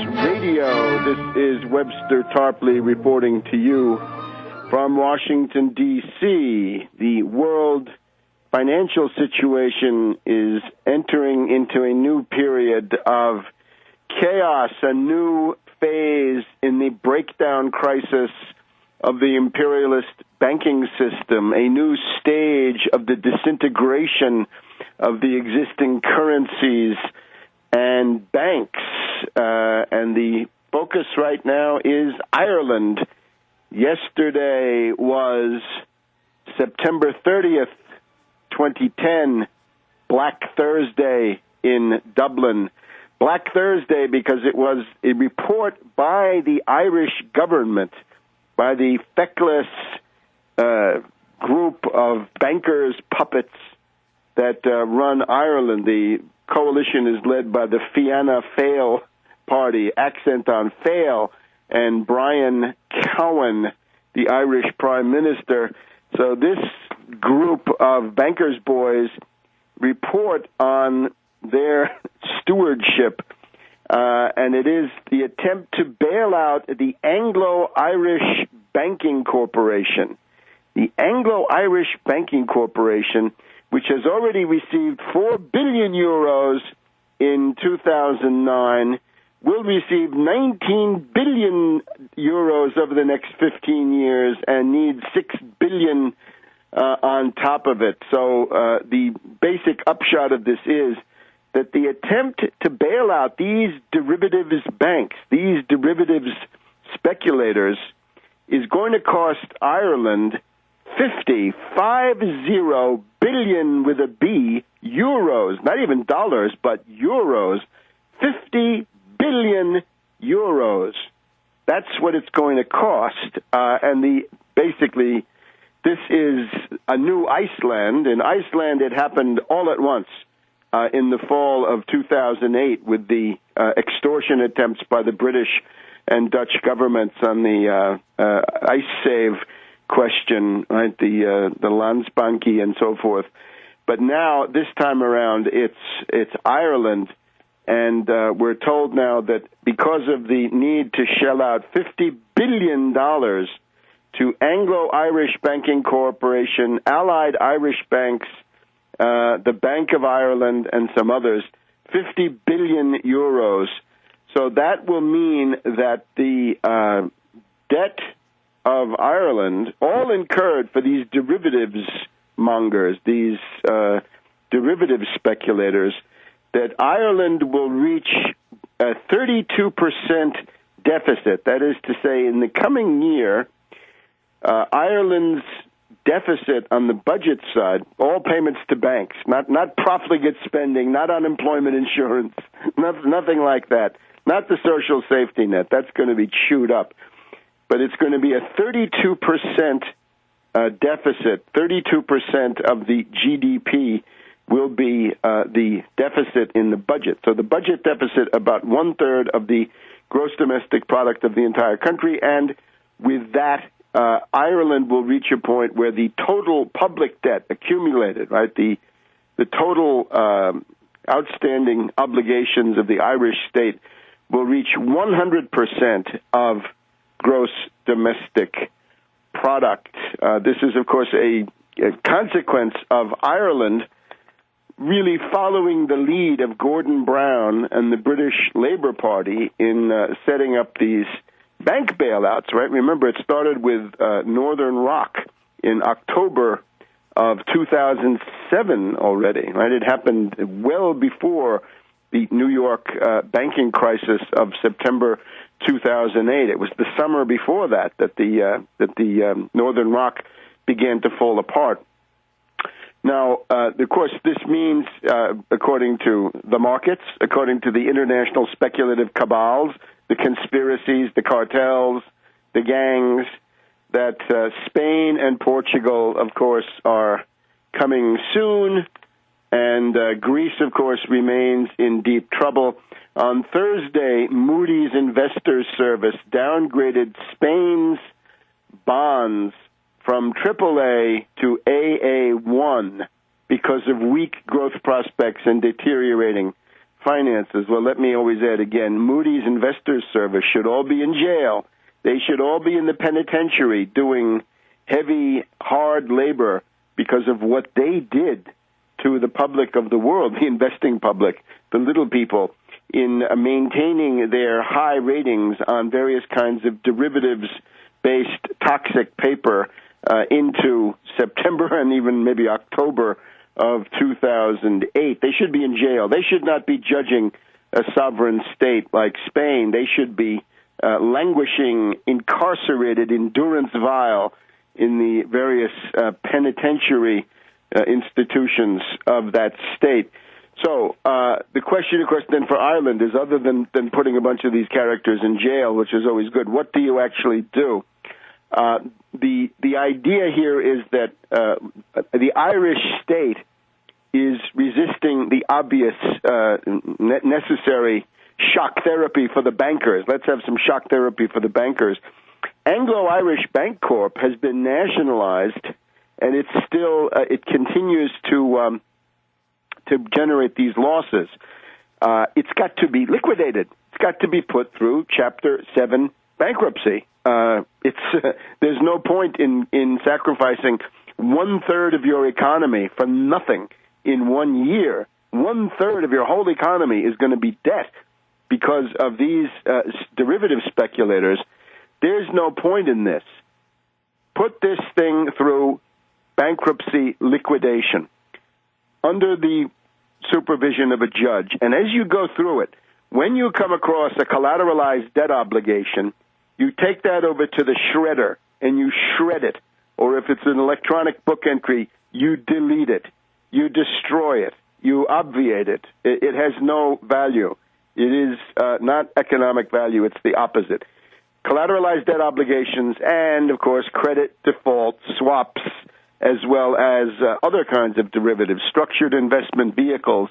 Radio. This is Webster Tarpley reporting to you from Washington, D.C. The world financial situation is entering into a new period of chaos, a new phase in the breakdown crisis of the imperialist banking system, a new stage of the disintegration of the existing currencies and banks. And the focus right now is Ireland. Yesterday was September 30th, 2010, Black Thursday in Dublin. Black Thursday because it was a report by the Irish government, by the feckless group of bankers, puppets that run Ireland. The coalition is led by the Fianna Fáil party, accent on fail, and Brian Cowen, the Irish prime minister. So this group of bankers' boys report on their stewardship, and it is the attempt to bail out the Anglo-Irish Banking Corporation. The Anglo-Irish Banking Corporation, which has already received 4 billion euros in 2009, will receive 19 billion euros over the next 15 years and needs 6 billion on top of it. So the basic upshot of this is that the attempt to bail out these derivatives banks, these derivatives speculators, is going to cost Ireland 50 billion with a B, euros, not even dollars, but euros, 50 billion euros. That's what it's going to cost. Basically, this is a new Iceland. In Iceland, it happened all at once in the fall of 2008 with the extortion attempts by the British and Dutch governments on the IceSave question, right? The Landsbanki and so forth. But now, this time around, it's Ireland, and we're told now that because of the need to shell out $50 billion to Anglo-Irish Banking Corporation, Allied Irish Banks, the Bank of Ireland, and some others, 50 billion euros. So that will mean that the debt of Ireland, all incurred for these derivatives mongers, these derivative speculators, that Ireland will reach a 32% deficit. That is to say, in the coming year, Ireland's deficit on the budget side, all payments to banks, not profligate spending, not unemployment insurance, nothing like that, not the social safety net. That's going to be chewed up. But it's going to be a 32% deficit. 32% of the GDP will be the deficit in the budget. So the budget deficit, about one-third of the gross domestic product of the entire country, and with that, Ireland will reach a point where the total public debt accumulated, right, the total outstanding obligations of the Irish state will reach 100% of gross domestic product. This is, of course, a consequence of Ireland really following the lead of Gordon Brown and the British Labour Party in setting up these bank bailouts, right? Remember, it started with Northern Rock in October of 2007 already, right? It happened well before the New York banking crisis of September 2008. It was the summer before that the Northern Rock began to fall apart. Now, of course, this means, according to the markets, according to the international speculative cabals, the conspiracies, the cartels, the gangs, that Spain and Portugal, of course, are coming soon, and Greece, of course, remains in deep trouble. On Thursday, Moody's Investors Service downgraded Spain's bonds from AAA to AA1 because of weak growth prospects and deteriorating finances. Well, let me always add again, Moody's Investors Service should all be in jail. They should all be in the penitentiary doing heavy, hard labor because of what they did to the public of the world, the investing public, the little people, in maintaining their high ratings on various kinds of derivatives-based toxic paper into September and even maybe October of 2008. They should be in jail. They should not be judging a sovereign state like Spain. They should be languishing, incarcerated in durance vile in the various penitentiary institutions of that state. So the question, of course, then for Ireland is, other than putting a bunch of these characters in jail, which is always good, what do you actually do? The idea here is that the Irish state is resisting the obvious necessary shock therapy for the bankers. Let's have some shock therapy for the bankers. Anglo-Irish Bank Corp has been nationalized, and it's still it continues to generate these losses. It's got to be liquidated. It's got to be put through Chapter 7 bankruptcy. There's no point in sacrificing 1/3 of your economy for nothing in 1 year. 1/3 of your whole economy is going to be debt because of these derivative speculators. There's no point in this. Put this thing through bankruptcy liquidation under the supervision of a judge. And as you go through it, when you come across a collateralized debt obligation, you take that over to the shredder and you shred it. Or if it's an electronic book entry, you delete it. You destroy it. You obviate it. It has no value. It is not economic value. It's the opposite. Collateralized debt obligations and, of course, credit default swaps, as well as other kinds of derivatives, structured investment vehicles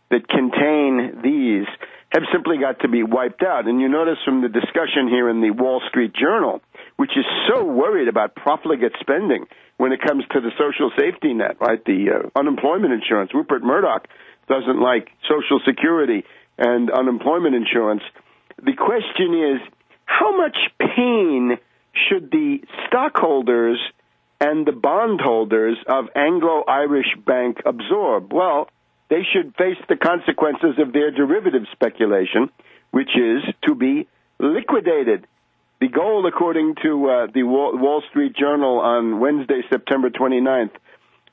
that contain these, have simply got to be wiped out. And you notice from the discussion here in the Wall Street Journal, which is so worried about profligate spending when it comes to the social safety net, right, the unemployment insurance. Rupert Murdoch doesn't like Social Security and unemployment insurance. The question is, how much pain should the stockholders and the bondholders of Anglo-Irish Bank absorb? Well, they should face the consequences of their derivative speculation, which is to be liquidated. The goal, according to the Wall Street Journal on Wednesday, September 29th,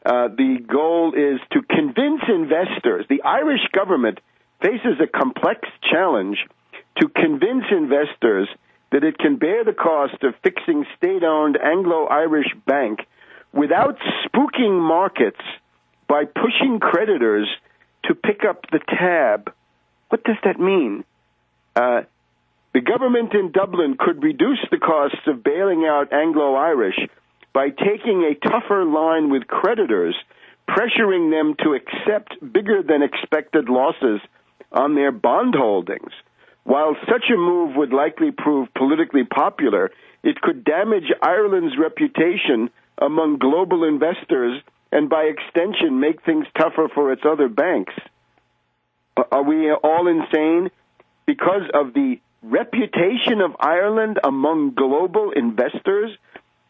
the goal is to convince investors. The Irish government faces a complex challenge to convince investors that it can bear the cost of fixing state-owned Anglo-Irish Bank without spooking markets by pushing creditors to pick up the tab. What does that mean? The government in Dublin could reduce the costs of bailing out Anglo-Irish by taking a tougher line with creditors, pressuring them to accept bigger than expected losses on their bond holdings. While such a move would likely prove politically popular, it could damage Ireland's reputation among global investors and by extension make things tougher for its other banks. Are we all insane? Because of the reputation of Ireland among global investors,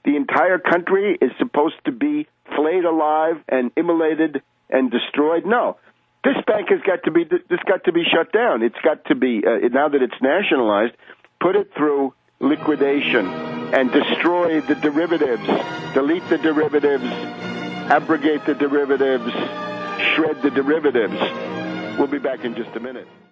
the entire country is supposed to be flayed alive and immolated and destroyed? No. This bank has got to be shut down. It's got to be, now that it's nationalized, put it through liquidation and destroy the derivatives, delete the derivatives, abrogate the derivatives, shred the derivatives. We'll be back in just a minute.